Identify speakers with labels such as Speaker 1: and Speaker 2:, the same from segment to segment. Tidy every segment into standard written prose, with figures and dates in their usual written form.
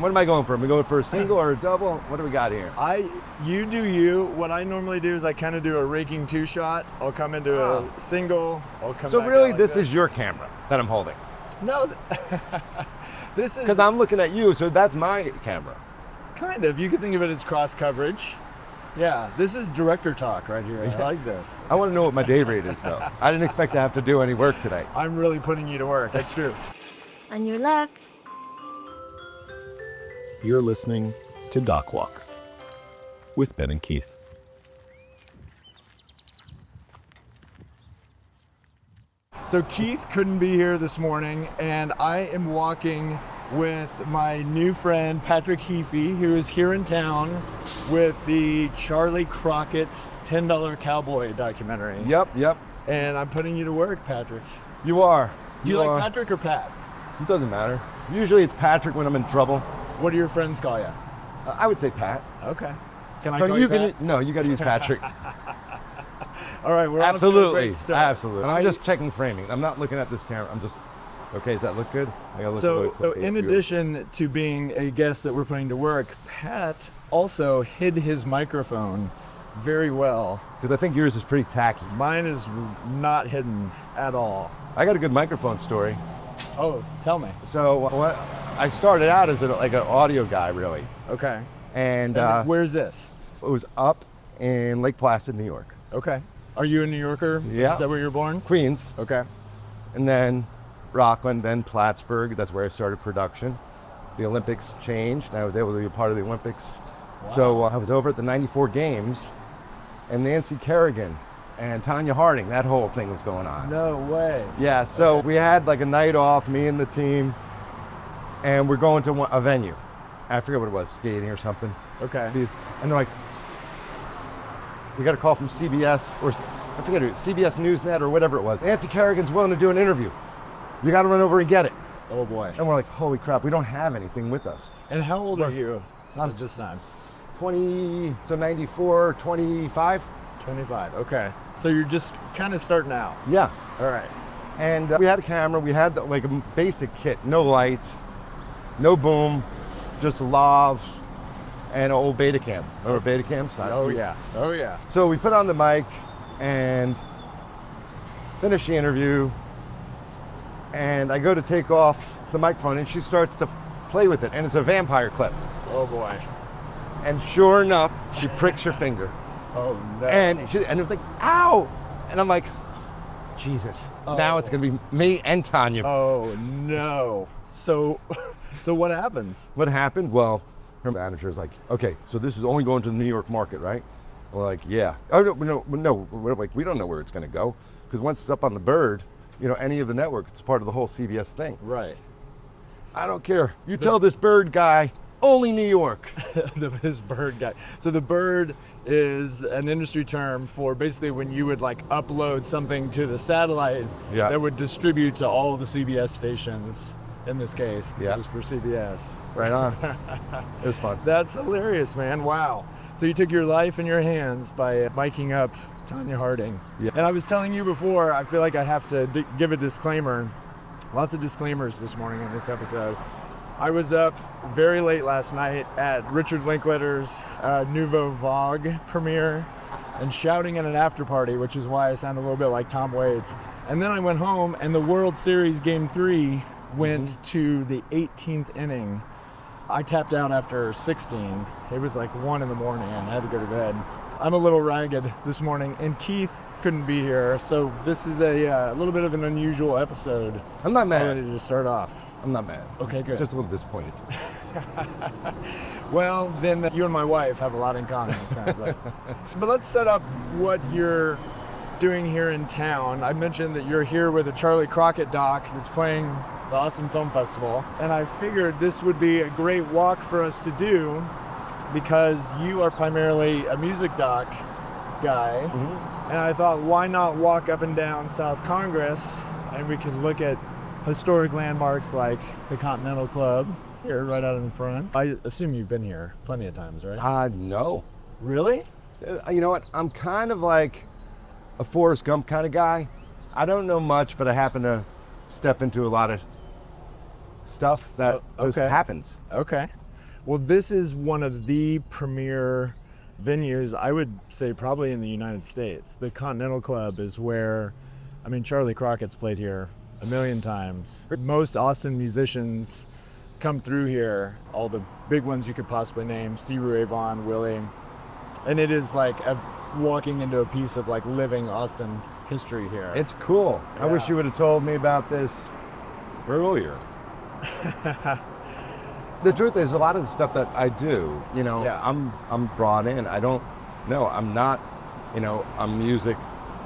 Speaker 1: What am I going for? Am I going for a single or a double? What do we got here?
Speaker 2: You do you. What I normally do is I kind of do a raking 2-shot. I'll come into a single. I'll come.
Speaker 1: So really, this is your camera that I'm holding.
Speaker 2: No, this is
Speaker 1: because I'm looking at you. So that's my camera.
Speaker 2: Kind of. You could think of it as cross coverage. Yeah, this is director talk right here. I like this.
Speaker 1: I want to know what my day rate is, though. I didn't expect to have to do any work today.
Speaker 2: I'm really putting you to work. That's true.
Speaker 3: On your left.
Speaker 4: You're listening to Doc Walks with Ben and Keith.
Speaker 2: So Keith couldn't be here this morning, and I am walking with my new friend Patrick Heaphy, who is here in town with the CHARLEY CROCKETT $10 Cowboy documentary.
Speaker 1: Yep.
Speaker 2: And I'm putting you to work, Patrick.
Speaker 1: You are.
Speaker 2: Do you like Patrick or Pat?
Speaker 1: It doesn't matter. Usually it's Patrick when I'm in trouble.
Speaker 2: What do your friends call you?
Speaker 1: I would say Pat.
Speaker 2: Okay. Can I
Speaker 1: So
Speaker 2: call you Pat?
Speaker 1: No, you got to use Patrick.
Speaker 2: All right, we're
Speaker 1: Absolutely.
Speaker 2: off to a great start.
Speaker 1: Absolutely. And I'm just checking framing. I'm not looking at this camera. I'm just, okay, does that look good? I gotta look
Speaker 2: So in addition to being a guest that we're putting to work, Pat also hid his microphone very well.
Speaker 1: Because I think yours is pretty tacky.
Speaker 2: Mine is not hidden at all.
Speaker 1: I got a good microphone story.
Speaker 2: Oh, tell me.
Speaker 1: So I started out as like an audio guy, really.
Speaker 2: Okay.
Speaker 1: And
Speaker 2: where's this?
Speaker 1: it was up in Lake Placid, New York.
Speaker 2: Okay. Are you a New Yorker?
Speaker 1: Yeah.
Speaker 2: Is that where you were born?
Speaker 1: Queens.
Speaker 2: Okay.
Speaker 1: And then Rockland, then Plattsburgh. That's where I started production. The Olympics changed, and I was able to be a part of the Olympics.
Speaker 2: Wow.
Speaker 1: So I was over at the '94 games, and Nancy Kerrigan and Tanya Harding, that whole thing was going on.
Speaker 2: No way.
Speaker 1: Yeah, so we had like a night off, me and the team, and we're going to a venue. I forget what it was, skating or something.
Speaker 2: Okay.
Speaker 1: And they're like, we got a call from CBS, or I forget who, CBS Newsnet or whatever it was. Nancy Kerrigan's willing to do an interview. You got to run over and get it.
Speaker 2: Oh boy.
Speaker 1: And we're like, holy crap, we don't have anything with us.
Speaker 2: And how old are you at this time?
Speaker 1: 20, so 94, 25?
Speaker 2: 25. Okay. So you're just kind of starting out.
Speaker 1: Yeah.
Speaker 2: All right.
Speaker 1: And we had a camera, we had like a basic kit, no lights, no boom, just a lav and an old Betacam. Remember Betacams?
Speaker 2: Oh yeah. Oh yeah.
Speaker 1: So we put on the mic and finished the interview, and I go to take off the microphone and she starts to play with it, and it's a vampire clip.
Speaker 2: Oh boy.
Speaker 1: And sure enough, she pricks her finger.
Speaker 2: Oh no.
Speaker 1: And it was like, ow! And I'm like, Jesus, now it's gonna be me and Tanya.
Speaker 2: Oh no. So what happens?
Speaker 1: What happened? Well, her manager is like, okay, so this is only going to the New York market, right? We're like, yeah. Oh, no. We're like, we don't know where it's gonna go, because once it's up on the bird, any of the network, it's part of the whole CBS thing.
Speaker 2: Right.
Speaker 1: I don't care. You tell this bird guy, only New York.
Speaker 2: This bird guy. So the bird is an industry term for basically when you would like upload something to the satellite that would distribute to all the CBS stations. In this case, because it was for CBS.
Speaker 1: Right on. It was fun.
Speaker 2: That's hilarious, man. Wow. So you took your life in your hands by miking up Tanya Harding.
Speaker 1: Yeah.
Speaker 2: And I was telling you before, I feel like I have to give a disclaimer. Lots of disclaimers this morning in this episode. I was up very late last night at Richard Linklater's Nouveau Vogue premiere and shouting at an after party, which is why I sound a little bit like Tom Waits. And then I went home, and the World Series Game 3 went to the 18th inning. I tapped out after 16. It was like 1 in the morning and I had to go to bed. I'm a little ragged this morning, and Keith couldn't be here, so this is a little bit of an unusual episode.
Speaker 1: I'm not mad.
Speaker 2: Ready to start off.
Speaker 1: I'm not mad.
Speaker 2: Okay, good.
Speaker 1: Just a little disappointed.
Speaker 2: Well, then you and my wife have a lot in common, it sounds like. But let's set up what you're doing here in town. I mentioned that you're here with a CHARLEY CROCKETT doc that's playing the Austin Film Festival, and I figured this would be a great walk for us to do because you are primarily a music doc guy, and I thought, why not walk up and down South Congress and we can look at historic landmarks like the Continental Club here right out in front. I assume you've been here plenty of times, right?
Speaker 1: No.
Speaker 2: Really?
Speaker 1: You know what? I'm kind of like a Forrest Gump kind of guy. I don't know much, but I happen to step into a lot of stuff that happens.
Speaker 2: Okay. Well, this is one of the premier venues, I would say probably in the United States. The Continental Club is where, I mean, CHARLEY CROCKETT's played here a million times. Most Austin musicians come through here, all the big ones you could possibly name, Stevie Ray Vaughan, Willie. And it is like walking into a piece of like living Austin history here.
Speaker 1: It's cool.
Speaker 2: Yeah.
Speaker 1: I wish you would have told me about this earlier. The truth is, a lot of the stuff that I do, you know,
Speaker 2: Yeah.
Speaker 1: I'm brought in. I don't know. I'm not, you know, a music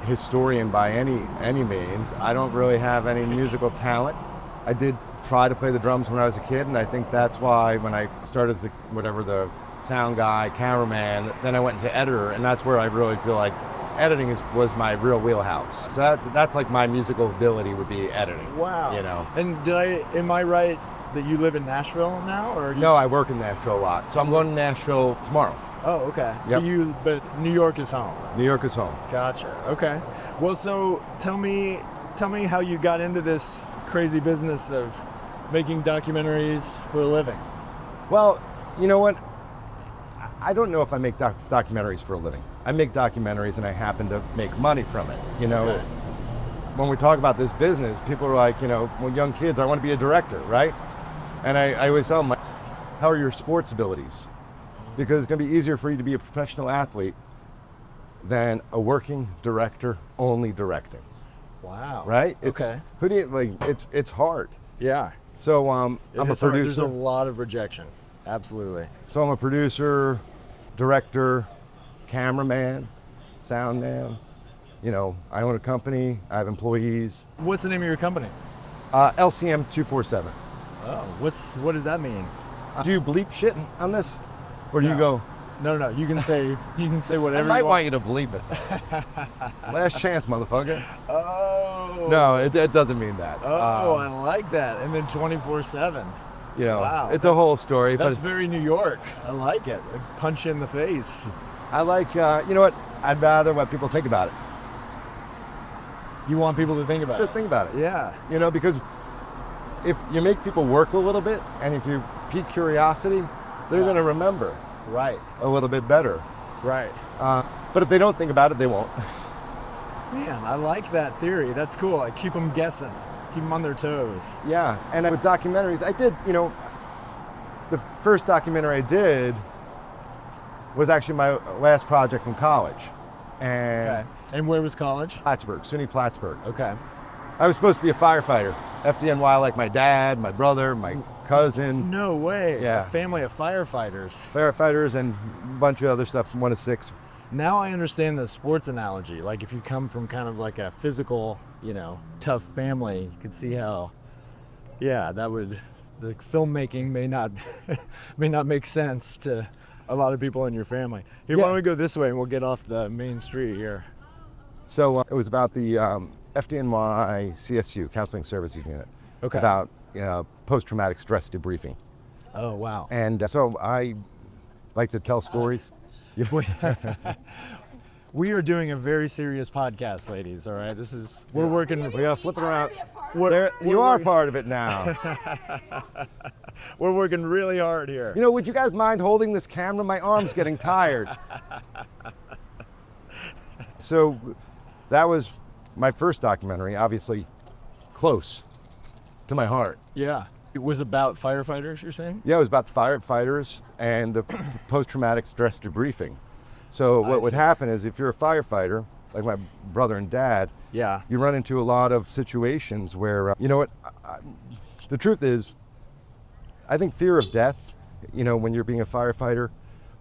Speaker 1: historian by any means. I don't really have any musical talent. I did try to play the drums when I was a kid, and I think that's why when I started as the sound guy, cameraman, then I went into editor, and that's where I really feel like editing was my real wheelhouse. So that's like my musical ability would be editing.
Speaker 2: Wow.
Speaker 1: You know.
Speaker 2: And am I right that you live in Nashville now, or
Speaker 1: No, I work in Nashville a lot. So I'm going to Nashville tomorrow.
Speaker 2: Oh, okay.
Speaker 1: Yep.
Speaker 2: But New York is home.
Speaker 1: New York is home.
Speaker 2: Gotcha. Okay. Well, so tell me how you got into this crazy business of making documentaries for a living.
Speaker 1: Well, you know what? I don't know if I make documentaries for a living. I make documentaries and I happen to make money from it. You know,
Speaker 2: Okay.
Speaker 1: when we talk about this business, people are like, you know, well, young kids, I want to be a director, right? And I always tell them, like, how are your sports abilities? Because it's going to be easier for you to be a professional athlete than a working director only directing,
Speaker 2: Wow.
Speaker 1: right?
Speaker 2: Okay.
Speaker 1: Who do you, like, it's hard.
Speaker 2: Yeah.
Speaker 1: So I'm a
Speaker 2: It's hard. There's
Speaker 1: producer.
Speaker 2: a lot of rejection. Absolutely.
Speaker 1: So I'm a producer, director, cameraman, sound man. You know, I own a company, I have employees.
Speaker 2: What's the name of your company?
Speaker 1: LCM 247.
Speaker 2: Oh, what does that mean?
Speaker 1: Do you bleep shit on this? Or do you
Speaker 2: No.
Speaker 1: go,
Speaker 2: No. You can say
Speaker 1: I
Speaker 2: whatever
Speaker 1: might
Speaker 2: you
Speaker 1: want you to bleep it. Last chance, motherfucker.
Speaker 2: Oh.
Speaker 1: No, it doesn't mean that.
Speaker 2: Oh, I like that. And then 24/7.
Speaker 1: You know,
Speaker 2: Wow,
Speaker 1: it's a whole story. But
Speaker 2: That's very New York. I like it. A punch in the face.
Speaker 1: I like, you know what? I'd rather what people think about it.
Speaker 2: You want people to think about
Speaker 1: Just
Speaker 2: it.
Speaker 1: think about it.
Speaker 2: Yeah.
Speaker 1: You know, because if you make people work a little bit and if you pique curiosity, they're
Speaker 2: Yeah.
Speaker 1: going to remember
Speaker 2: Right.
Speaker 1: a little bit better.
Speaker 2: Right.
Speaker 1: But if they don't think about it, they won't.
Speaker 2: Man, I like that theory. That's cool. I keep them guessing. Keep them on their toes.
Speaker 1: Yeah, and with documentaries, I did, you know, the first documentary I did was actually my last project in college. And
Speaker 2: Okay. And where was college?
Speaker 1: Plattsburgh, SUNY Plattsburgh.
Speaker 2: Okay.
Speaker 1: I was supposed to be a firefighter, FDNY, like my dad, my brother, my cousin,
Speaker 2: No way.
Speaker 1: Yeah.
Speaker 2: A family of firefighters.
Speaker 1: firefighters, and a bunch of other stuff, 1 to 6.
Speaker 2: Now I understand the sports analogy. Like if you come from kind of like a physical, you know, tough family, you can see how, yeah, the filmmaking may not may not make sense to a lot of people in your family. Here, why
Speaker 1: Yeah.
Speaker 2: don't we go this way and we'll get off the main street here.
Speaker 1: So it was about the FDNY CSU, Counseling Services Unit,
Speaker 2: Okay.
Speaker 1: about post-traumatic stress debriefing.
Speaker 2: Oh, wow.
Speaker 1: And so I like to tell stories.
Speaker 2: We are doing a very serious podcast, ladies, all right? We're working.
Speaker 1: We gotta flip it around.
Speaker 2: We're
Speaker 1: You are
Speaker 2: working-
Speaker 1: part of it now.
Speaker 2: We're working really hard here.
Speaker 1: You know, would you guys mind holding this camera? My arm's getting tired. So that was my first documentary, obviously close to my heart.
Speaker 2: Yeah. It was about firefighters, you're saying?
Speaker 1: Yeah, it was about the firefighters and the post-traumatic stress debriefing. So
Speaker 2: I
Speaker 1: what would
Speaker 2: see.
Speaker 1: happen is if you're a firefighter, like my brother and dad,
Speaker 2: Yeah.
Speaker 1: you run into a lot of situations where, you know what, the truth is, I think fear of death, you know, when you're being a firefighter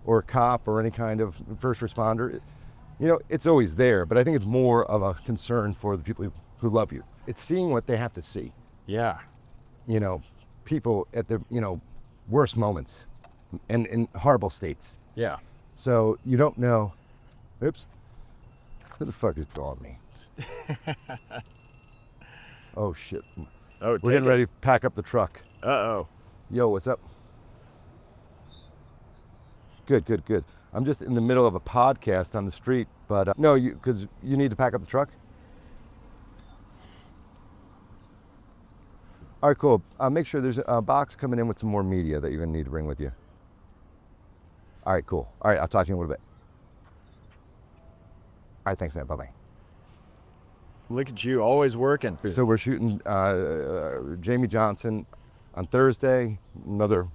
Speaker 1: or a cop or any kind of first responder, you know, it's always there, but I think it's more of a concern for the people who love you. It's seeing what they have to see,
Speaker 2: Yeah.
Speaker 1: you know, people at the, you know, worst moments and in horrible states.
Speaker 2: Yeah.
Speaker 1: So you don't know, oops, who the fuck is calling me? Oh shit,
Speaker 2: Oh,
Speaker 1: we're getting ready to pack up the truck.
Speaker 2: Uh-oh.
Speaker 1: Yo, what's up? Good. I'm just in the middle of a podcast on the street, but no, because you need to pack up the truck? All right, cool. Make sure there's a box coming in with some more media that you're gonna need to bring with you. All right, cool. All right, I'll talk to you in a little bit. All right, thanks, man. Bye-bye.
Speaker 2: Look at you, always working.
Speaker 1: So we're shooting Jamie Johnson on Thursday, another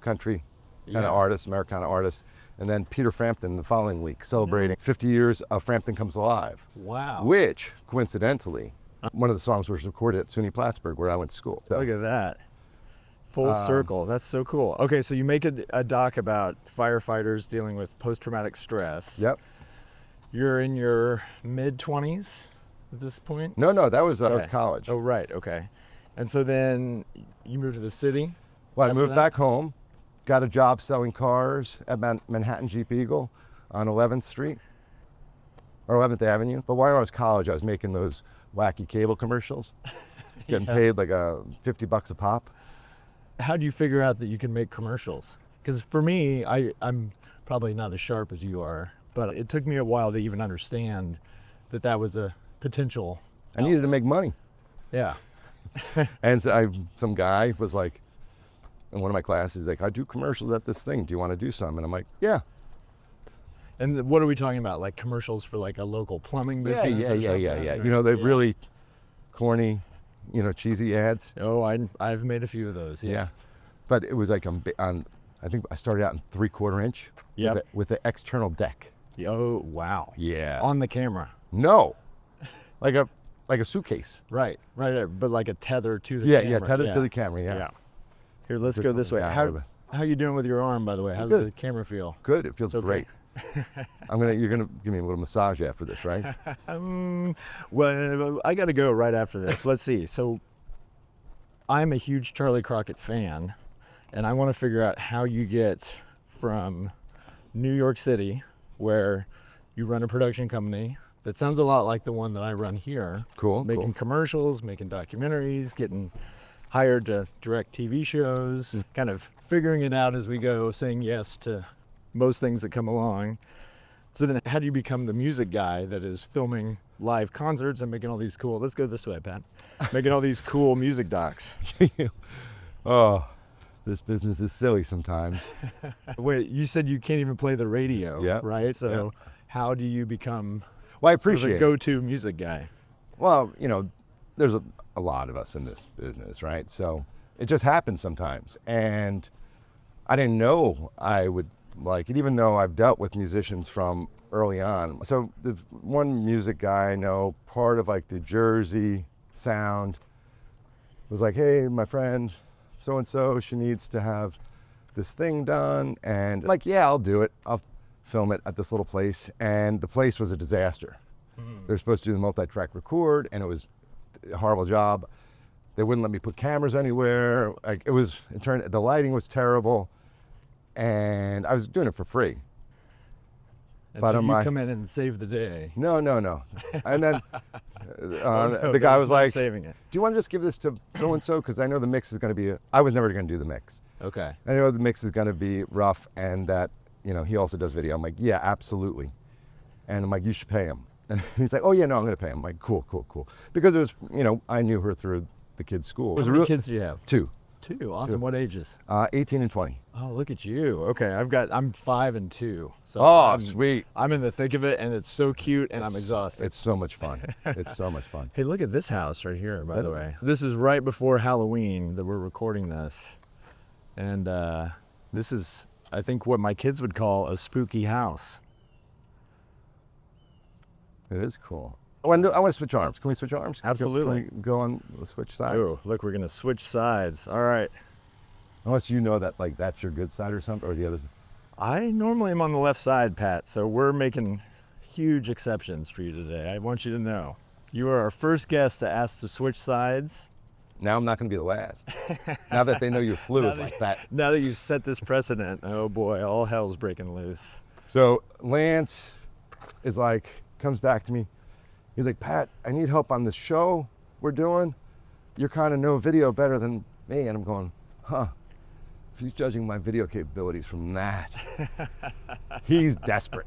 Speaker 1: country kind of artist, Americana artist, and then Peter Frampton the following week, celebrating 50 years of Frampton Comes Alive.
Speaker 2: Wow.
Speaker 1: Which, coincidentally, one of the songs was recorded at SUNY Plattsburgh, where I went to school. So,
Speaker 2: Look at that. Full circle. That's so cool. Okay, so you make a doc about firefighters dealing with post-traumatic stress.
Speaker 1: Yep.
Speaker 2: You're in your mid-20s at this point?
Speaker 1: No, that was college.
Speaker 2: Oh, right. Okay. And so then you moved to the city?
Speaker 1: Well, I
Speaker 2: after
Speaker 1: moved
Speaker 2: that?
Speaker 1: back home, got a job selling cars at Manhattan Jeep Eagle on 11th Street, or 11th Avenue. But while I was in college, I was making those wacky cable commercials, getting paid like $50 a pop.
Speaker 2: How do you figure out that you can make commercials? Because for me, I'm probably not as sharp as you are, but it took me a while to even understand that that was a potential.
Speaker 1: I needed to make money.
Speaker 2: Yeah.
Speaker 1: And so some guy was like, in one of my classes, like, I do commercials at this thing. Do you want to do some? And I'm like, yeah.
Speaker 2: And what are we talking about? Like commercials for like a local plumbing business?
Speaker 1: Yeah. You know, they're really corny, cheesy ads.
Speaker 2: Oh, I've made a few of those. Yeah.
Speaker 1: But it was like on I think I started out in 3/4 inch.
Speaker 2: Yep.
Speaker 1: With the external deck.
Speaker 2: Oh, wow.
Speaker 1: Yeah.
Speaker 2: On the camera.
Speaker 1: No. Like a suitcase.
Speaker 2: Right. But like a tether to the camera.
Speaker 1: Yeah, tethered to the camera. Yeah.
Speaker 2: Here, let's go this way. How you doing with your arm, by the way? How's
Speaker 1: Good.
Speaker 2: the camera feel?
Speaker 1: Good. It feels
Speaker 2: Okay.
Speaker 1: great. You're gonna give me a little massage after this, right?
Speaker 2: Well, I got to go right after this. Let's see. So, I'm a huge Charley Crockett fan, and I want to figure out how you get from New York City, where you run a production company that sounds a lot like the one that I run here.
Speaker 1: Cool.
Speaker 2: Making commercials, making documentaries, getting hired to direct TV shows, kind of figuring it out as we go, saying yes to most things that come along. So then how do you become the music guy that is filming live concerts and making all these cool, let's go this way, Pat, making all these cool music docs?
Speaker 1: Oh, this business is silly sometimes.
Speaker 2: Wait, you said you can't even play the radio,
Speaker 1: Yeah.
Speaker 2: right? So how do you become
Speaker 1: Well, I
Speaker 2: sort of
Speaker 1: appreciate
Speaker 2: a go-to music guy?
Speaker 1: Well, there's a lot of us in this business, right? So it just happens sometimes. And I didn't know I would like it, even though I've dealt with musicians from early on. So the one music guy I know, part of like the Jersey sound, was like, hey, my friend so-and-so, she needs to have this thing done. And I'm like, yeah, I'll do it. I'll film it at this little place. And the place was a disaster. They were supposed to do the multi-track record, and it was a horrible job. They wouldn't let me put cameras anywhere. Like the lighting was terrible, and I was doing it for free.
Speaker 2: And so you come in and save the day.
Speaker 1: No. And then
Speaker 2: No,
Speaker 1: the guy was
Speaker 2: no
Speaker 1: like,
Speaker 2: saving it.
Speaker 1: do you want to just give this to so-and-so? Because I know the mix is going to be, I was never going to do the mix.
Speaker 2: Okay.
Speaker 1: I know the mix is going to be rough, and that, he also does video. I'm like, yeah, absolutely. And I'm like, you should pay him. And he's like, oh yeah, no, I'm going to pay him. I'm like, cool. Because it was, I knew her through the kids' school.
Speaker 2: How many kids do you have?
Speaker 1: Two.
Speaker 2: Awesome. What ages?
Speaker 1: 18 and 20.
Speaker 2: Oh, look at you. Okay, I'm 5 and 2. So
Speaker 1: Oh, sweet.
Speaker 2: I'm in the thick of it, and it's so cute, and I'm exhausted.
Speaker 1: It's so much fun. It's so much fun.
Speaker 2: Hey, look at this house right here, by the way. This is right before Halloween that we're recording this. And this is, I think, what my kids would call a spooky house.
Speaker 1: It is cool. I want to switch arms. Can we switch arms?
Speaker 2: Absolutely.
Speaker 1: Can we go on the switch side?
Speaker 2: Oh, look, we're going to switch sides. All right.
Speaker 1: Unless you know that, like, that's your good side or something, or the other.
Speaker 2: I normally am on the left side, Pat, so we're making huge exceptions for you today. I want you to know. You are our first guest to ask to switch sides.
Speaker 1: Now I'm not going to be the last. Now that they know you're fluid like that.
Speaker 2: Now that you've set this precedent, oh boy, all hell's breaking loose.
Speaker 1: So Lance is like, comes back to me. He's like, Pat, I need help on this show we're doing. You're kind of know video better than me. And I'm going, huh. If he's judging my video capabilities from that, he's desperate.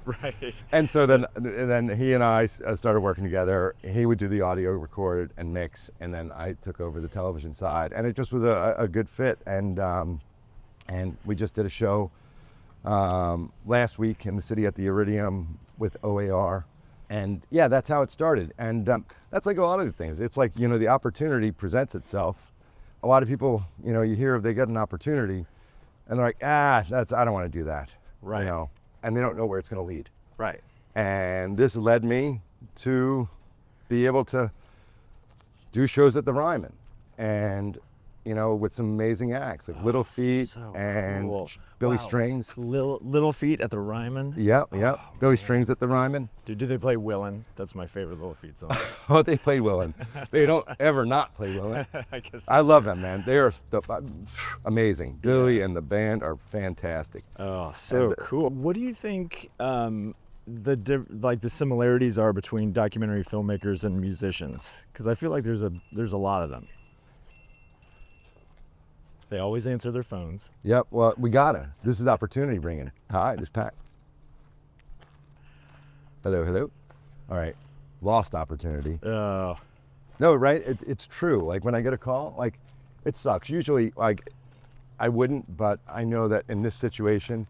Speaker 2: Right.
Speaker 1: And so then he and I started working together. He would do the audio record and mix, and then I took over the television side. And it just was a good fit. And we just did a show last week in the city at the Iridium with OAR. And yeah, that's how it started. And that's like a lot of the things. It's like, the opportunity presents itself. A lot of people, you hear they get an opportunity and they're like, I don't want to do that.
Speaker 2: Right.
Speaker 1: And they don't know where it's going to lead.
Speaker 2: Right.
Speaker 1: And this led me to be able to do shows at the Ryman. And, with some amazing acts like Little Feet and
Speaker 2: cool.
Speaker 1: Billy
Speaker 2: Wow.
Speaker 1: Strings.
Speaker 2: Little Feet at the Ryman.
Speaker 1: Yep. Billy Strings at the Ryman.
Speaker 2: Dude, do they play Willin'? That's my favorite Little Feet song.
Speaker 1: Oh, they played Willin'. They don't ever not play Willin'.
Speaker 2: I guess.
Speaker 1: I love them, man. They are amazing. Billy and the band are fantastic.
Speaker 2: Oh, so cool. What do you think the similarities are between documentary filmmakers and musicians? Because I feel like there's a lot of them. They always answer their phones.
Speaker 1: Yep. Well, we gotta. This is opportunity bringing. Hi, this is Pat. Hello. All right. Lost opportunity.
Speaker 2: Oh.
Speaker 1: No, right? It's true. Like when I get a call, like it sucks. Usually, like I wouldn't, but I know that in this situation,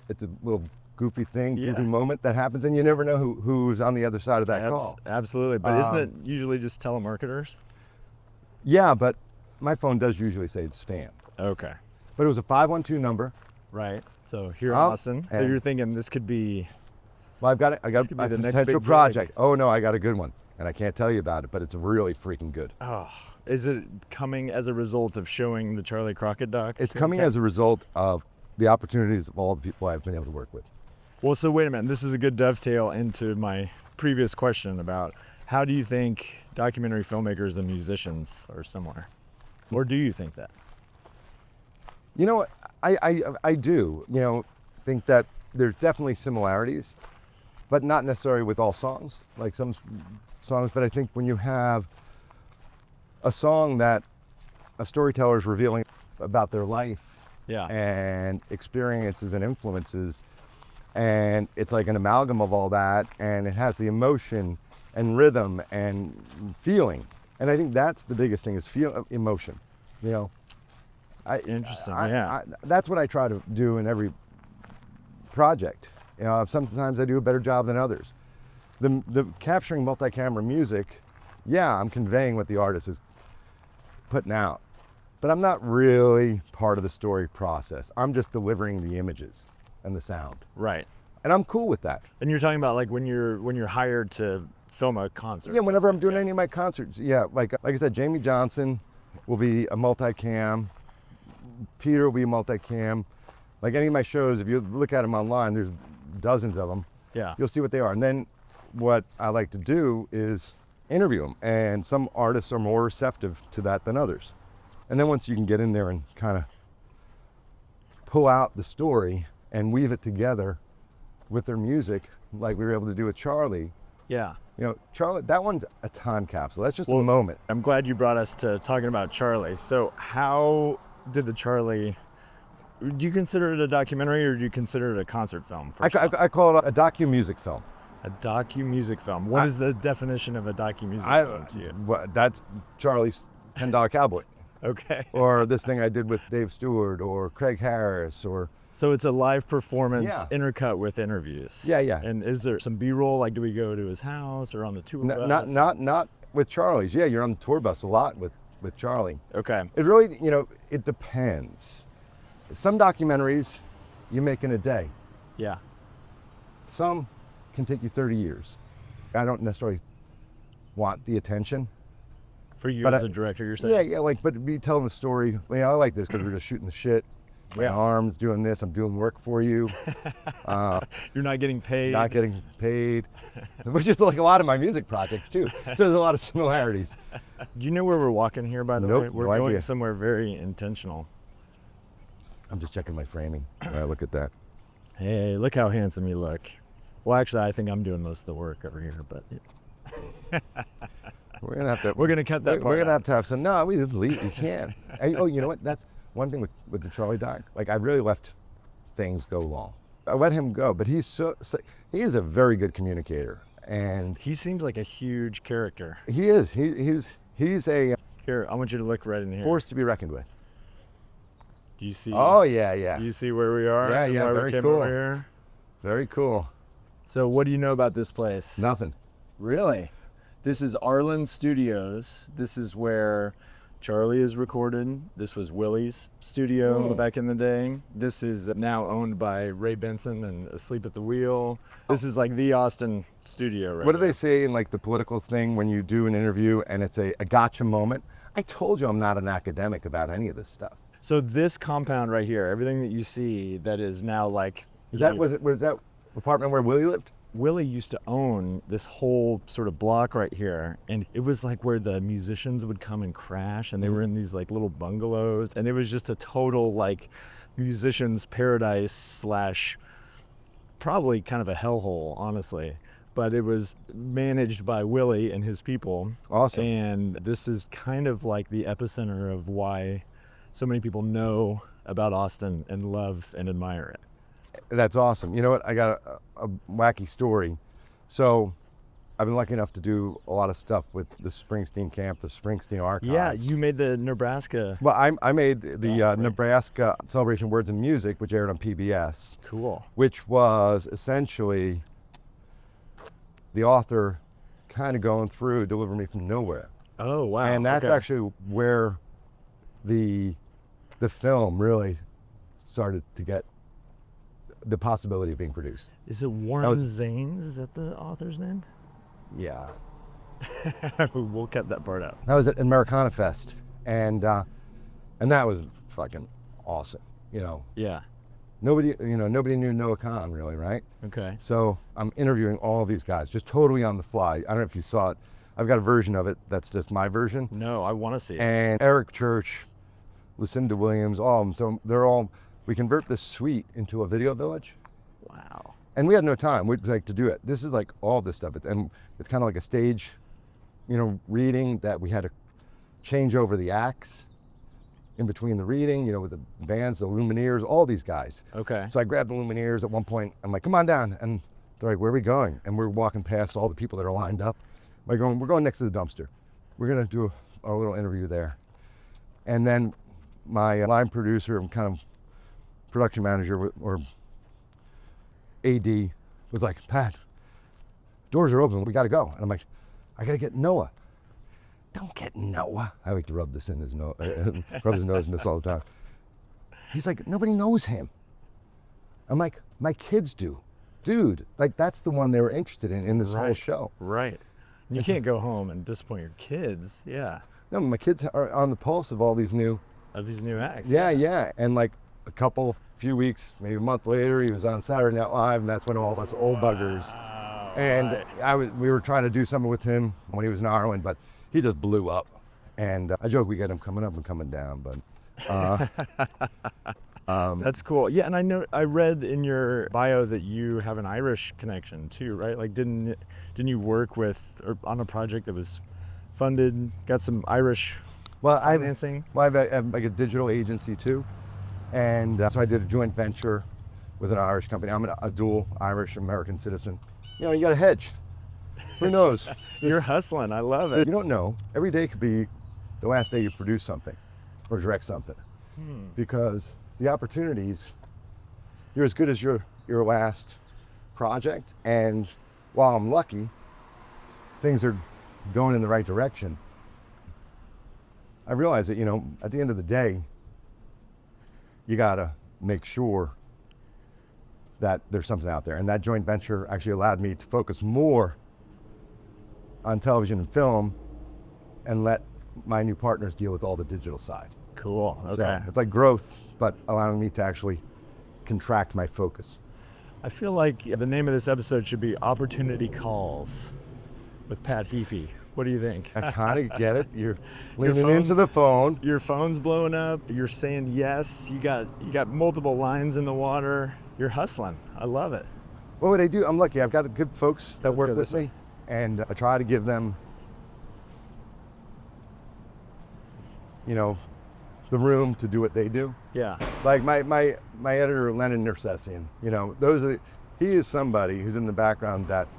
Speaker 1: it's a little goofy thing, goofy moment that happens, and you never know who's on the other side of that call.
Speaker 2: Absolutely. But isn't it usually just telemarketers?
Speaker 1: Yeah, but my phone does usually say it's spam.
Speaker 2: Okay.
Speaker 1: But it was a 512 number.
Speaker 2: Right. So here in Austin. So you're thinking this could be.
Speaker 1: Well, I got a
Speaker 2: could be the next
Speaker 1: potential
Speaker 2: big
Speaker 1: project. Oh no, I got a good one, and I can't tell you about it, but it's really freaking good.
Speaker 2: Oh, is it coming as a result of showing the Charlie Crockett doc?
Speaker 1: It's coming as a result of the opportunities of all the people I've been able to work with.
Speaker 2: Well, so wait a minute. This is a good dovetail into my previous question about how do you think documentary filmmakers and musicians are similar? Or do you think that?
Speaker 1: You know what? I do. Think that there's definitely similarities, but not necessarily with all songs. Like some songs, but I think when you have a song that a storyteller is revealing about their life and experiences and influences, and it's like an amalgam of all that, and it has the emotion and rhythm and feeling. And I think that's the biggest thing is emotion.
Speaker 2: Interesting.
Speaker 1: That's what I try to do in every project. Sometimes I do a better job than others. The capturing multi-camera music, I'm conveying what the artist is putting out, but I'm not really part of the story process. I'm just delivering the images and the sound.
Speaker 2: Right.
Speaker 1: And I'm cool with that.
Speaker 2: And you're talking about like when you're hired to film a concert.
Speaker 1: Yeah, whenever I'm doing any of my concerts. Yeah, like I said, Jamie Johnson will be a multicam. Peter will be a multicam. Like any of my shows, if you look at them online, there's dozens of them.
Speaker 2: Yeah.
Speaker 1: You'll see what they are. And then what I like to do is interview them. And some artists are more receptive to that than others. And then once you can get in there and kind of pull out the story and weave it together with their music, like we were able to do with Charlie.
Speaker 2: Yeah.
Speaker 1: Charlie, that one's a time capsule. That's just a moment.
Speaker 2: I'm glad you brought us to talking about Charlie. So how did the Charlie, do you consider it a documentary or do you consider it a concert film?
Speaker 1: I call it a docu-music film.
Speaker 2: A docu-music film. What is the definition of a docu-music film to you?
Speaker 1: That's Charlie's $10 Cowboy.
Speaker 2: Okay.
Speaker 1: Or this thing I did with Dave Stewart or Craig Harris or...
Speaker 2: So it's a live performance intercut with interviews.
Speaker 1: Yeah.
Speaker 2: And is there some B-roll? Like, do we go to his house or on the tour bus?
Speaker 1: Not with Charlie's. Yeah, you're on the tour bus a lot with Charlie.
Speaker 2: Okay.
Speaker 1: It really, it depends. Some documentaries you make in a day.
Speaker 2: Yeah.
Speaker 1: Some can take you 30 years. I don't necessarily want the attention.
Speaker 2: For you as a director, you're saying?
Speaker 1: Yeah, but be telling the story. I like this because we're just shooting the shit. My arms doing this, I'm doing work for you.
Speaker 2: You're not getting paid.
Speaker 1: Not getting paid. Which is like a lot of my music projects too. So there's a lot of similarities.
Speaker 2: Do you know where we're walking here, by the way? We're
Speaker 1: no
Speaker 2: going
Speaker 1: idea.
Speaker 2: somewhere very intentional.
Speaker 1: I'm just checking my framing. Look at that.
Speaker 2: Hey, look how handsome you look. Well, actually, I think I'm doing most of the work over here, but...
Speaker 1: We're gonna have to.
Speaker 2: We're gonna cut that part.
Speaker 1: We're gonna have to have some. No, we delete. You can't. Oh, you know what? That's one thing with the Charlie doc. Like I really left things go long. I let him go, but he is a very good communicator, and
Speaker 2: he seems like a huge character.
Speaker 1: He is. He's a
Speaker 2: Here, I want you to look right in here.
Speaker 1: Force to be reckoned with.
Speaker 2: Do you see?
Speaker 1: Oh yeah, yeah.
Speaker 2: Do you see where we are?
Speaker 1: Yeah,
Speaker 2: and
Speaker 1: yeah,
Speaker 2: why
Speaker 1: very
Speaker 2: we came
Speaker 1: cool.
Speaker 2: over here?
Speaker 1: Very cool.
Speaker 2: So what do you know about this place?
Speaker 1: Nothing.
Speaker 2: Really? This is Arlyn Studios. This is where CHARLEY is recorded. This was Willie's studio back in the day. This is now owned by Ray Benson and Asleep at the Wheel. This is like the Austin studio right
Speaker 1: What do
Speaker 2: now.
Speaker 1: they say in like the political thing when you do an interview and it's a gotcha moment? I told you I'm not an academic about any of this stuff.
Speaker 2: So this compound right here, everything that you see that is now like...
Speaker 1: Was that apartment where Willie lived?
Speaker 2: Willie used to own this whole sort of block right here, and it was like where the musicians would come and crash, and they were in these like little bungalows, and it was just a total like musician's paradise slash probably kind of a hellhole, honestly. But it was managed by Willie and his people.
Speaker 1: Awesome.
Speaker 2: And this is kind of like the epicenter of why so many people know about Austin and love and admire it.
Speaker 1: That's awesome. You know what? I got a wacky story. So I've been lucky enough to do a lot of stuff with the Springsteen camp, the Springsteen archives.
Speaker 2: Yeah, you made the Nebraska.
Speaker 1: Well, I made the Nebraska Celebration Words and Music, which aired on PBS.
Speaker 2: Cool.
Speaker 1: Which was essentially the author kind of going through Deliver Me From Nowhere.
Speaker 2: Oh, wow.
Speaker 1: And that's
Speaker 2: okay.
Speaker 1: actually where the film really started to get the possibility of being produced.
Speaker 2: Is it Warren Zanes? Is that the author's name?
Speaker 1: Yeah.
Speaker 2: We'll cut that part out.
Speaker 1: That was at Americana Fest, and that was fucking awesome. You know,
Speaker 2: Yeah.
Speaker 1: nobody knew Noah Kahan really, right?
Speaker 2: Okay.
Speaker 1: So I'm interviewing all of these guys, just totally on the fly. I don't know if you saw it. I've got a version of it that's just my version.
Speaker 2: No, I want to see it.
Speaker 1: And Eric Church, Lucinda Williams, all of them. So they're all. We convert this suite into a video village.
Speaker 2: Wow.
Speaker 1: And we had no time. We'd like to do it. This is like all this stuff. And it's kind of like a stage, reading that we had to change over the acts in between the reading, with the bands, the Lumineers, all these guys.
Speaker 2: Okay.
Speaker 1: So I grabbed the Lumineers at one point. I'm like, come on down. And they're like, where are we going? And we're walking past all the people that are lined up. We're going next to the dumpster. We're going to do a little interview there. And then my line producer and kind of production manager or AD was like, Pat, doors are open, we gotta go. And I'm like, I gotta get Noah. Don't get Noah. I like to rub this in his nose, rub his nose in this all the time. He's like, nobody knows him. I'm like, my kids do. Dude, like that's the one they were interested in this whole show.
Speaker 2: Right. You can't go home and disappoint your kids. Yeah.
Speaker 1: No, my kids are on the pulse of all these new.
Speaker 2: Of these new acts.
Speaker 1: Yeah. And like few weeks, maybe a month later, he was on Saturday Night Live, and that's when all of us old buggers. And we were trying to do something with him when he was in Ireland, but he just blew up. And I joke we get him coming up and coming down, but
Speaker 2: That's cool. Yeah, and I read in your bio that you have an Irish connection too, right? Like didn't you work on a project that was funded, got some Irish financing?
Speaker 1: I have like a digital agency too. And so I did a joint venture with an Irish company. I'm a dual Irish-American citizen. You got to hedge. Who knows?
Speaker 2: You're hustling. I love it.
Speaker 1: You don't know. Every day could be the last day you produce something or direct something. Because the opportunities, you're as good as your last project. And while I'm lucky, things are going in the right direction. I realize that, at the end of the day, you gotta make sure that there's something out there. And that joint venture actually allowed me to focus more on television and film and let my new partners deal with all the digital side.
Speaker 2: Cool, okay.
Speaker 1: So it's like growth, but allowing me to actually contract my focus.
Speaker 2: I feel like the name of this episode should be Opportunity Calls with Pat Heaphy. What do you think?
Speaker 1: I kind of get it. You're leaning into the phone.
Speaker 2: Your phone's blowing up. You're saying yes. You got multiple lines in the water. You're hustling. I love it.
Speaker 1: What would I do? I'm lucky. I've got good folks that
Speaker 2: Let's
Speaker 1: work
Speaker 2: go
Speaker 1: with
Speaker 2: this way.
Speaker 1: me, and I try to give them, the room to do what they do.
Speaker 2: Yeah.
Speaker 1: Like my editor, Lennon Nersessian, he is somebody who's in the background that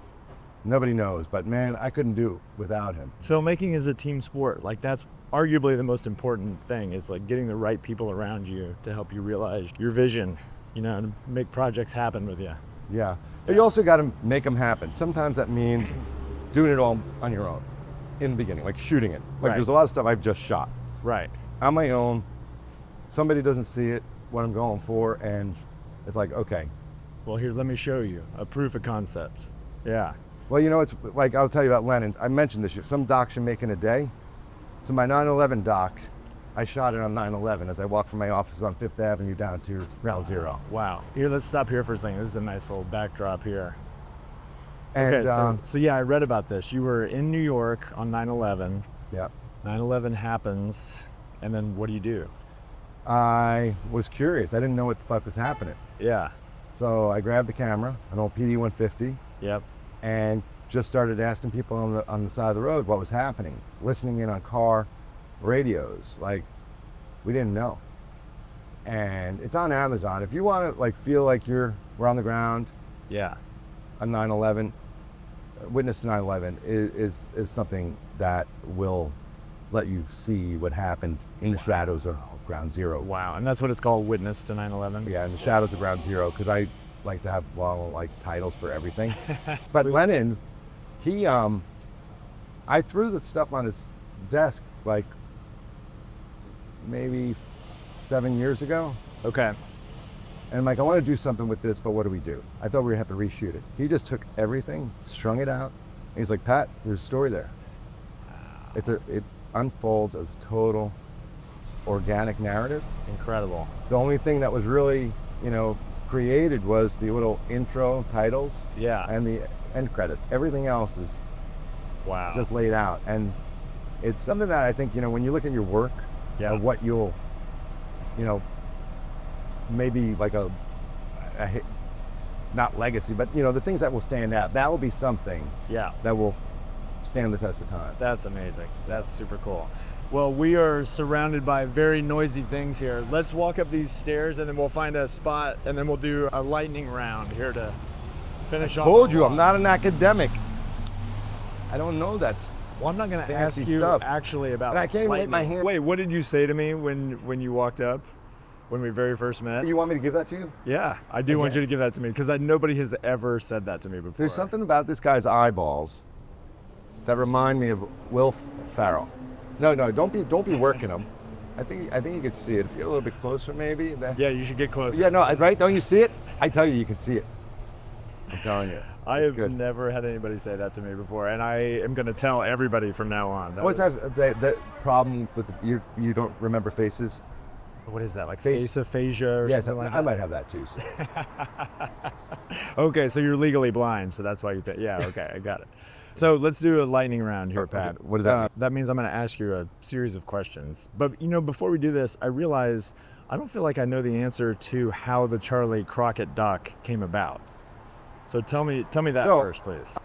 Speaker 1: nobody knows, but man, I couldn't do it without him.
Speaker 2: Filmmaking is a team sport. Like that's arguably the most important thing is like getting the right people around you to help you realize your vision, you know, and make projects happen with you.
Speaker 1: Yeah. But you also got to make them happen. Sometimes that means doing it all on your own in the beginning, like shooting it. Like
Speaker 2: Right.
Speaker 1: there's a lot of stuff I've just shot
Speaker 2: Right.
Speaker 1: on my own. Somebody doesn't see it, what I'm going for, and it's like, okay.
Speaker 2: Well, here, let me show you a proof of concept. Yeah.
Speaker 1: Well, you know, it's like, I'll tell you about Lennon's. I mentioned this, some docs you make in a day. So my 9/11 doc, I shot it on 9/11 as I walked from my office on 5th Avenue down to Ground Zero.
Speaker 2: Wow. Here, let's stop here for a second. This is a nice little backdrop here.
Speaker 1: And,
Speaker 2: Okay, so yeah, I read about this. You were in New York on 9/11.
Speaker 1: yeah.
Speaker 2: 9/11 happens, and then what do you do?
Speaker 1: I was curious. I didn't know what the fuck was happening.
Speaker 2: Yeah.
Speaker 1: So I grabbed the camera, an old PD 150,
Speaker 2: Yep.
Speaker 1: and just started asking people on the side of the road what was happening, listening in on car radios. Like, we didn't know. And it's on Amazon. If you want to like feel like we're on the ground
Speaker 2: Yeah.
Speaker 1: on 9/11, Witness to 9/11 is something that will let you see what happened in the shadows of Ground Zero.
Speaker 2: Wow. And that's what it's called, Witness to 9/11.
Speaker 1: Yeah, in the shadows of Ground Zero, because I like to have long like titles for everything. But Lennon, he I threw the stuff on his desk like maybe 7 years ago.
Speaker 2: Okay.
Speaker 1: And I'm like, I want to do something with this, but what do we do? I thought we would have to reshoot it. He just took everything, strung it out. And he's like, Pat, there's a story there. It unfolds as a total organic narrative.
Speaker 2: Incredible.
Speaker 1: The only thing that was really, you know, created was the little intro titles
Speaker 2: Yeah.
Speaker 1: and the end credits. Everything else is
Speaker 2: Wow.
Speaker 1: just laid out. And it's something that I think, you know, when you look at your work,
Speaker 2: Yeah.
Speaker 1: of what you'll, you know, maybe like not legacy, but, you know, the things that will stand out, that will be something
Speaker 2: Yeah.
Speaker 1: that will stand the test of time.
Speaker 2: That's amazing. That's super cool. Well, we are surrounded by very noisy things here. Let's walk up these stairs and then we'll find a spot and then we'll do a lightning round here to finish off.
Speaker 1: Told
Speaker 2: the
Speaker 1: you,
Speaker 2: walk.
Speaker 1: I'm not an academic. I don't know that's.
Speaker 2: Well, I'm not going to
Speaker 1: fancy
Speaker 2: ask you
Speaker 1: stuff.
Speaker 2: actually about
Speaker 1: And I can't even hit my
Speaker 2: lightning.
Speaker 1: hand.
Speaker 2: Wait, what did you say to me when you walked up, when we very first met?
Speaker 1: You want me to give that to you?
Speaker 2: Yeah, I do want you to give that to me because nobody has ever said that to me before.
Speaker 1: There's something about this guy's eyeballs that remind me of Will Ferrell. No, don't be working them. I think you can see it. If you're a little bit closer, maybe.
Speaker 2: Yeah, you should get closer.
Speaker 1: Yeah, no, right? Don't you see it? I tell you can see it. I'm telling you.
Speaker 2: I
Speaker 1: It's
Speaker 2: have
Speaker 1: good.
Speaker 2: never had anybody say that to me before, and I am going to tell everybody from now on.
Speaker 1: What's that problem with you don't remember faces?
Speaker 2: What is that, like
Speaker 1: Face-
Speaker 2: face aphasia or
Speaker 1: Yes,
Speaker 2: something like
Speaker 1: I
Speaker 2: that?
Speaker 1: might have that too. So.
Speaker 2: Okay, so you're legally blind, so that's why you think. Yeah, okay, I got it. So let's do a lightning round here,
Speaker 1: Okay,
Speaker 2: Pat.
Speaker 1: what does that mean?
Speaker 2: That means I'm going to ask you a series of questions. But you know, before we do this, I realize I don't feel like I know the answer to how the CHARLEY CROCKETT doc came about. So tell me that
Speaker 1: So-
Speaker 2: first, please.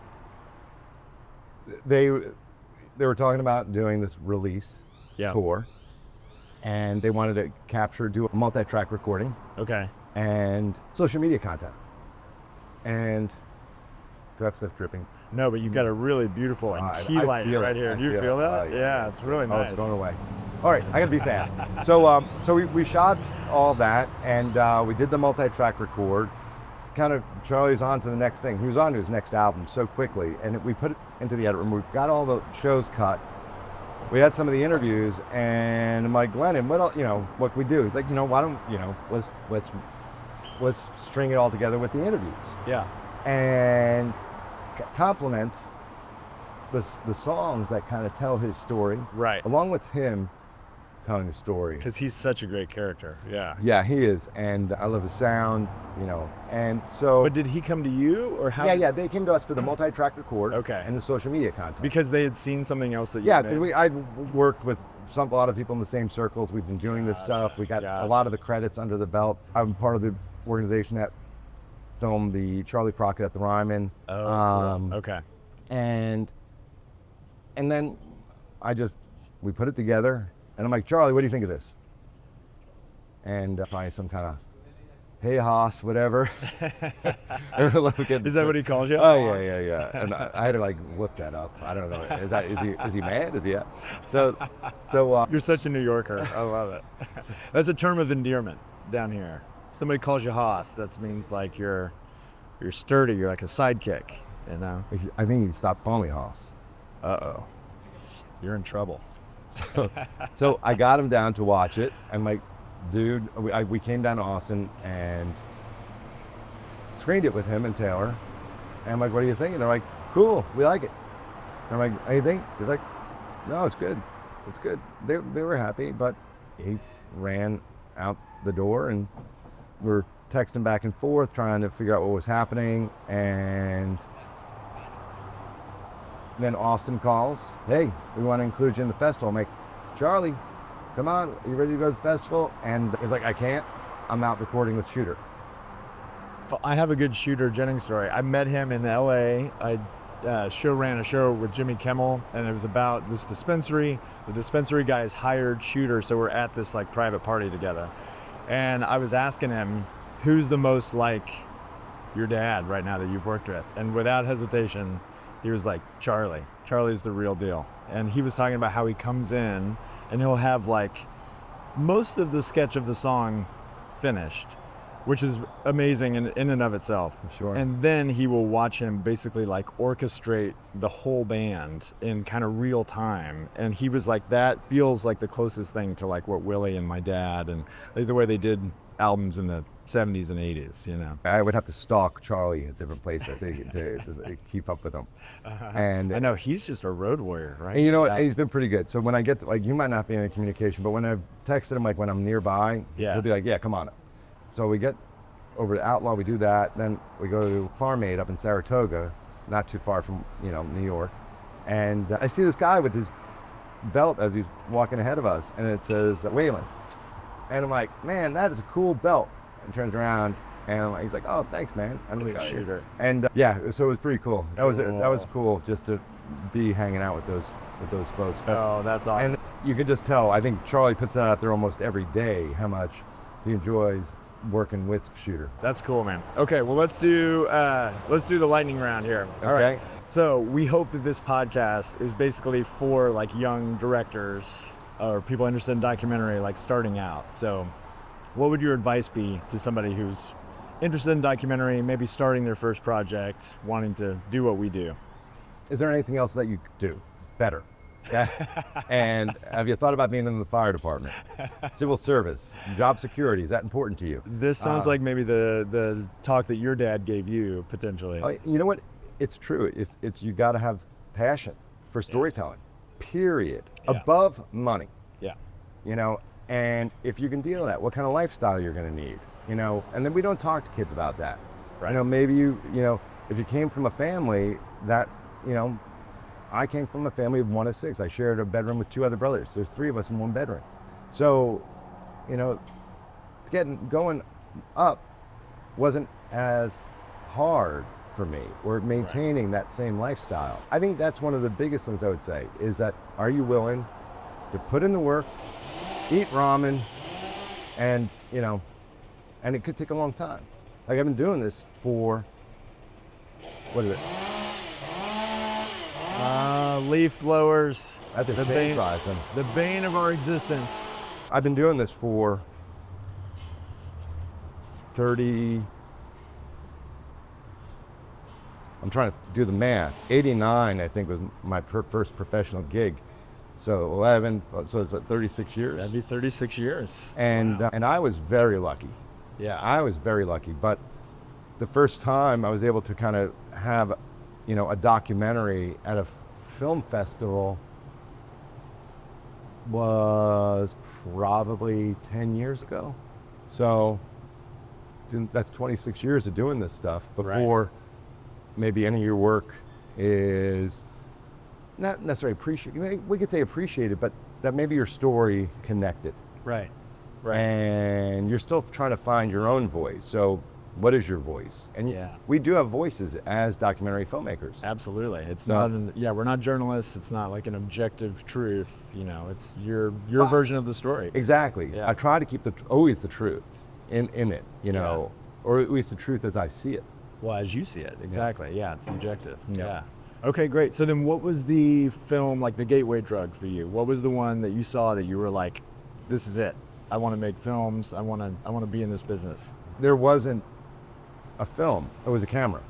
Speaker 1: They were talking about doing this release
Speaker 2: Yeah.
Speaker 1: tour, and they wanted to do a multi-track recording
Speaker 2: Okay.
Speaker 1: and social media content. And do I have stuff dripping?
Speaker 2: No, but you've got a really beautiful and key
Speaker 1: I
Speaker 2: light
Speaker 1: feel
Speaker 2: right
Speaker 1: it.
Speaker 2: here.
Speaker 1: I
Speaker 2: Do you
Speaker 1: feel
Speaker 2: feel
Speaker 1: it.
Speaker 2: that?
Speaker 1: Oh,
Speaker 2: Yeah, it's really
Speaker 1: Oh,
Speaker 2: nice.
Speaker 1: it's going away. All right, I gotta be fast. So we shot all that, and we did the multi-track record. Kind of, Charlie's on to the next thing. He was on to his next album so quickly, and we put it into the edit room. We got all the shows cut. We had some of the interviews, and I'm like, Lennon, what can we do? He's like, why don't let's string it all together with the interviews
Speaker 2: Yeah.
Speaker 1: and complement the songs that kind of tell his story,
Speaker 2: Right.
Speaker 1: along with him telling the story.
Speaker 2: Because he's such a great character. Yeah.
Speaker 1: Yeah, he is, and I love his sound, and so.
Speaker 2: But did he come to you or how?
Speaker 1: Yeah, they came to us for the multi-track record,
Speaker 2: Okay.
Speaker 1: and the social media content.
Speaker 2: Because they had seen something else that you
Speaker 1: Yeah,
Speaker 2: made?
Speaker 1: because I'd worked with a lot of people in the same circles. We've been doing this stuff. We got a lot of the credits under the belt. I'm part of the organization that filmed the CHARLEY CROCKETT at the Ryman.
Speaker 2: Oh, cool. Okay.
Speaker 1: And then we put it together, and I'm like, Charlie, what do you think of this? And probably some kind of hey Haas, whatever.
Speaker 2: Is that what he calls you?
Speaker 1: Oh yeah. And I had to like look that up. I don't know. Is he mad? Is he? So
Speaker 2: You're such a New Yorker. I love it. That's a term of endearment down here. Somebody calls you Haas, that means like you're sturdy. You're like a sidekick. You know.
Speaker 1: I think he stopped calling me Haas.
Speaker 2: Uh-oh. You're in trouble.
Speaker 1: So I got him down to watch it. I'm like, dude, we came down to Austin and screened it with him and Taylor. And I'm like, what do you think? And they're like, cool, we like it. And I'm like, how you think? He's like, no, it's good. It's good. They were happy, but he ran out the door and we're texting back and forth, trying to figure out what was happening. And then Austin calls, hey, we want to include you in the festival. I'm like, Charlie, come on, are you ready to go to the festival? And he's like, I can't, I'm out recording with Shooter.
Speaker 2: I have a good Shooter Jennings story. I met him in LA. I ran a show with Jimmy Kimmel, and it was about this dispensary. The dispensary guys hired Shooter, so we're at this like private party together. And I was asking him, who's the most like your dad right now that you've worked with? And without hesitation, he was like, Charlie. Charlie's the real deal. And he was talking about how he comes in and he'll have like most of the sketch of the song finished, which is amazing in and of itself.
Speaker 1: Sure.
Speaker 2: And then he will watch him basically like orchestrate the whole band in kind of real time. And he was like, that feels like the closest thing to like what Willie and my dad and like the way they did albums in the 70s and 80s, you know.
Speaker 1: I would have to stalk Charlie at different places to keep up with him. And
Speaker 2: I know he's just a road warrior, right?
Speaker 1: And you know what? He's been pretty good. So when I get to, like, you might not be in communication, but when I've texted him, like when I'm nearby, he'll be like, yeah, come on up. So we get over to Outlaw, we do that. Then we go to Farm Aid up in Saratoga, not too far from, New York. And I see this guy with his belt as he's walking ahead of us, and it says Wayland. And I'm like, man, that is a cool belt. And turns around, and he's like, oh, thanks, man. I'm like,
Speaker 2: Shooter.
Speaker 1: And so it was pretty cool. That was cool just to be hanging out with those folks. But,
Speaker 2: oh, that's awesome.
Speaker 1: And you can just tell, I think Charlie puts that out there almost every day, how much he enjoys working with Shooter.
Speaker 2: That's cool, man. Okay, well, let's do the lightning round here. All right. So we hope that this podcast is basically for like young directors or people interested in documentary, like starting out. So what would your advice be to somebody who's interested in documentary, maybe starting their first project, wanting to do what we do?
Speaker 1: Is there anything else that you do better? Yeah. And have you thought about being in the fire department? Civil service, job security, is that important to you?
Speaker 2: This sounds like maybe the talk that your dad gave you, potentially.
Speaker 1: You know what? It's true. It's you got to have passion for storytelling, period.
Speaker 2: Yeah.
Speaker 1: Above money.
Speaker 2: Yeah.
Speaker 1: And if you can deal with that, what kind of lifestyle you're going to need, and then we don't talk to kids about that.
Speaker 2: Right.
Speaker 1: Maybe if you came from a family that, I came from a family of 1 of 6. I shared a bedroom with 2 other brothers. There's 3 of us in 1 bedroom. So, going up wasn't as hard for me, or maintaining that same lifestyle. I think that's one of the biggest things I would say is that, are you willing to put in the work, eat ramen, and and it could take a long time. Like, I've been doing this for, what is it?
Speaker 2: Leaf blowers.
Speaker 1: At the
Speaker 2: bane of our existence.
Speaker 1: I've been doing this for 30, I'm trying to do the math. 89, I think, was my first professional gig. So 11, so it's 36 years.
Speaker 2: That'd be 36 years.
Speaker 1: And
Speaker 2: wow.
Speaker 1: And I was very lucky.
Speaker 2: Yeah.
Speaker 1: I was very lucky. But the first time I was able to kind of have, a documentary at a film festival was probably 10 years ago. So that's 26 years of doing this stuff before maybe any of your work is not necessarily appreciated. We could say appreciated, but that maybe your story connected.
Speaker 2: Right.
Speaker 1: And you're still trying to find your own voice. So what is your voice? And we do have voices as documentary filmmakers.
Speaker 2: Absolutely. It's we're not journalists. It's not like an objective truth. It's your version of the story.
Speaker 1: Exactly.
Speaker 2: Yeah.
Speaker 1: I try to keep always the truth. in it, you know, or at least the truth as I see it.
Speaker 2: Well, as you see it, exactly. Yeah, it's subjective.
Speaker 1: Yeah.
Speaker 2: Yeah. Okay, great. So then what was the film, like the gateway drug for you? What was the one that you saw that you were like, this is it. I want to make films. I want to be in this business.
Speaker 1: There wasn't a film, it was a camera.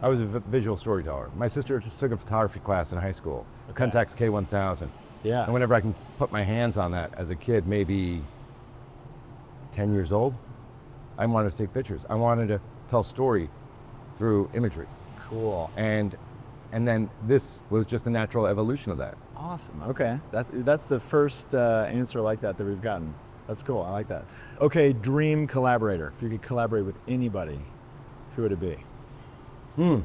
Speaker 1: I was a visual storyteller. My sister just took a photography class in high school, a Contax K1000.
Speaker 2: Yeah.
Speaker 1: And whenever I can put my hands on that as a kid, maybe 10 years old, I wanted to take pictures. I wanted to tell story through imagery.
Speaker 2: Cool.
Speaker 1: And then this was just a natural evolution of that.
Speaker 2: Awesome. Okay. That's the first answer like that we've gotten. That's cool. I like that. Okay, dream collaborator. If you could collaborate with anybody, who would it be?
Speaker 1: In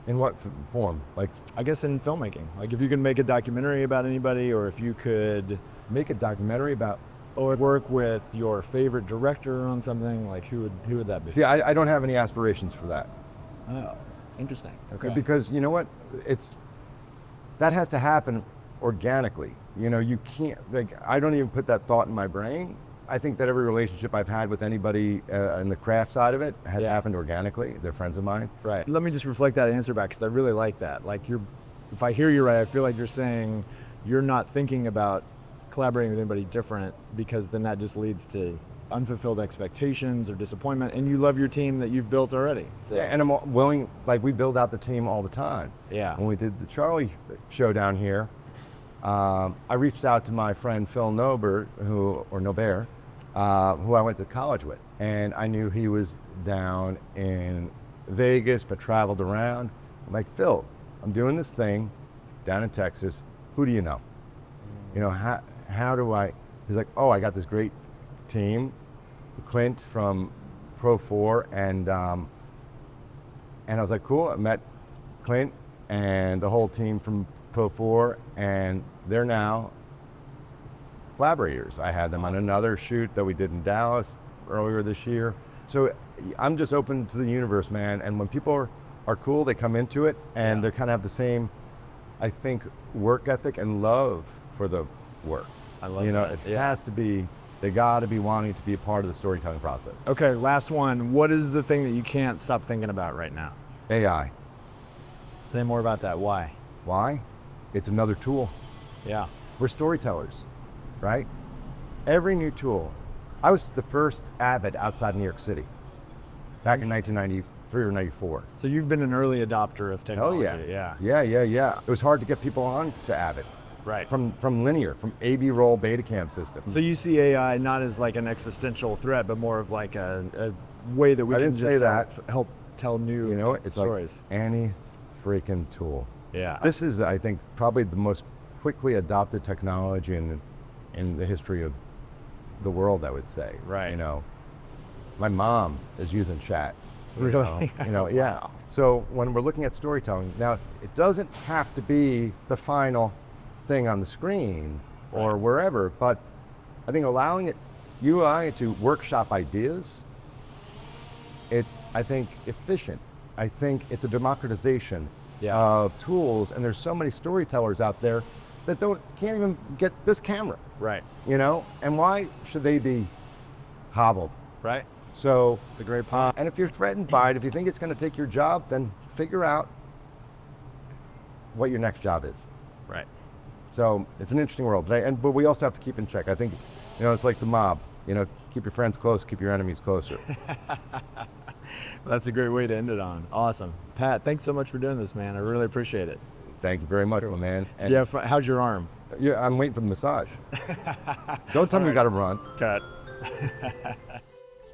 Speaker 1: what form? Like,
Speaker 2: I guess in filmmaking. Like if you could make a documentary about anybody, or if you could
Speaker 1: make a documentary about.
Speaker 2: or work with your favorite director on something, like who would that be?
Speaker 1: See, I don't have any aspirations for that.
Speaker 2: Oh, interesting. Okay.
Speaker 1: Because you know what? That has to happen organically. You know, you can't, like, I don't even put that thought in my brain. I think that every relationship I've had with anybody in the craft side of it has happened organically. They're friends of mine.
Speaker 2: Right. Let me just reflect that answer back, because I really like that. Like if I hear you right, I feel like you're saying you're not thinking about collaborating with anybody different, because then that just leads to unfulfilled expectations or disappointment, and you love your team that you've built already. So.
Speaker 1: Yeah, and I'm willing, like we build out the team all the time.
Speaker 2: Yeah.
Speaker 1: When we did the Charlie show down here, I reached out to my friend Phil Nobert, who I went to college with, and I knew he was down in Vegas but traveled around. I'm like, Phil, I'm doing this thing down in Texas. Who do you know? You know, how do I? He's like, oh, I got this great team, Clint from Pro 4, and I was like, cool. I met Clint and the whole team from Pro 4, and they're now collaborators. I had them on another shoot that we did in Dallas earlier this year. So I'm just open to the universe, man. And when people are cool, they come into it, and they kind of have the same, I think, work ethic and love for the work.
Speaker 2: I love
Speaker 1: you know,
Speaker 2: that.
Speaker 1: it has to be, they got to be wanting to be a part of the storytelling process.
Speaker 2: Okay, last one. What is the thing that you can't stop thinking about right now?
Speaker 1: AI.
Speaker 2: Say more about that. Why?
Speaker 1: Why? It's another tool.
Speaker 2: Yeah.
Speaker 1: We're storytellers, right? Every new tool. I was the first Avid outside New York City back in 1993 or 94.
Speaker 2: So you've been an early adopter of technology.
Speaker 1: Oh yeah. Yeah. It was hard to get people on to Avid.
Speaker 2: Right.
Speaker 1: From linear, from AB roll Betacam system.
Speaker 2: So you see AI not as like an existential threat, but more of like a way that we can just help tell new stories.
Speaker 1: Like any freaking tool.
Speaker 2: Yeah.
Speaker 1: This is, I think, probably the most quickly adopted technology in the history of the world, I would say.
Speaker 2: Right.
Speaker 1: You know, my mom is using chat.
Speaker 2: Really?
Speaker 1: You know, yeah. So when we're looking at storytelling, now it doesn't have to be the final thing on the screen or wherever, but I think allowing you and I to workshop ideas, it's, I think, efficient. I think it's a democratization of tools, and there's so many storytellers out there that can't even get this camera.
Speaker 2: Right.
Speaker 1: You know, and why should they be hobbled?
Speaker 2: Right.
Speaker 1: So
Speaker 2: it's a great point.
Speaker 1: And if you're threatened by it, if you think it's going to take your job, then figure out what your next job is.
Speaker 2: Right.
Speaker 1: So it's an interesting world, but we also have to keep in check. I think, you know, it's like the mob. You know, keep your friends close, keep your enemies closer.
Speaker 2: That's a great way to end it on. Awesome. Pat, thanks so much for doing this, man. I really appreciate it.
Speaker 1: Thank you very much, my man. And
Speaker 2: yeah, how's your arm?
Speaker 1: Yeah, I'm waiting for the massage. Don't tell me you got to run.
Speaker 2: Cut.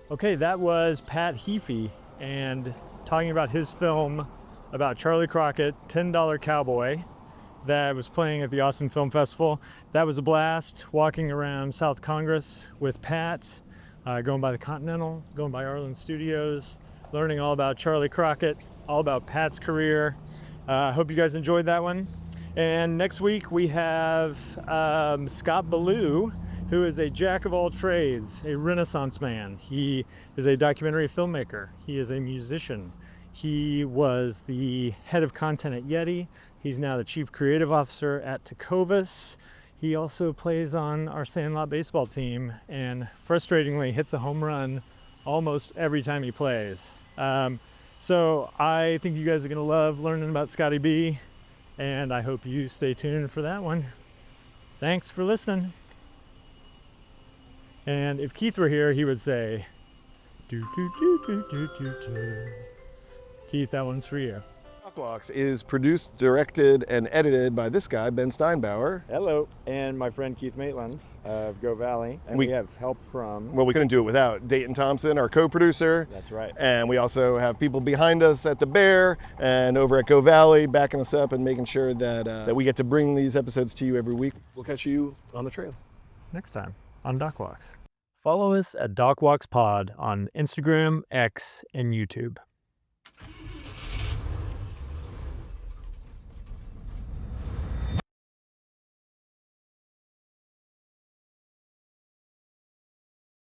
Speaker 3: Okay, that was Pat Heaphy, and talking about his film about Charley Crockett, $10 Cowboy, that was playing at the Austin Film Festival. That was a blast, walking around South Congress with Pat, going by the Continental, going by Arlyn Studios, learning all about Charley Crockett, all about Pat's career. I hope you guys enjoyed that one. And next week we have Scott Ballou, who is a jack of all trades, a Renaissance man. He is a documentary filmmaker. He is a musician. He was the head of content at Yeti. He's now the chief creative officer at Tecovas. He also plays on our Sandlot baseball team and frustratingly hits a home run almost every time he plays. So I think you guys are going to love learning about Scotty B, and I hope you stay tuned for that one. Thanks for listening. And if Keith were here, he would say, do, do, do, do, do, do, do. Keith, that one's for you.
Speaker 5: Dockwalks is produced, directed, and edited by this guy, Ben Steinbauer.
Speaker 2: Hello, and my friend Keith Maitland of Go Valley, and we have help from...
Speaker 5: Well, we couldn't do it without Dayton Thompson, our co-producer.
Speaker 2: That's right.
Speaker 5: And we also have people behind us at the Bear and over at Go Valley backing us up and making sure that we get to bring these episodes to you every week. We'll catch you on the trail.
Speaker 3: Next time on Dockwalks. Follow us at Dockwalks Pod on Instagram, X, and YouTube.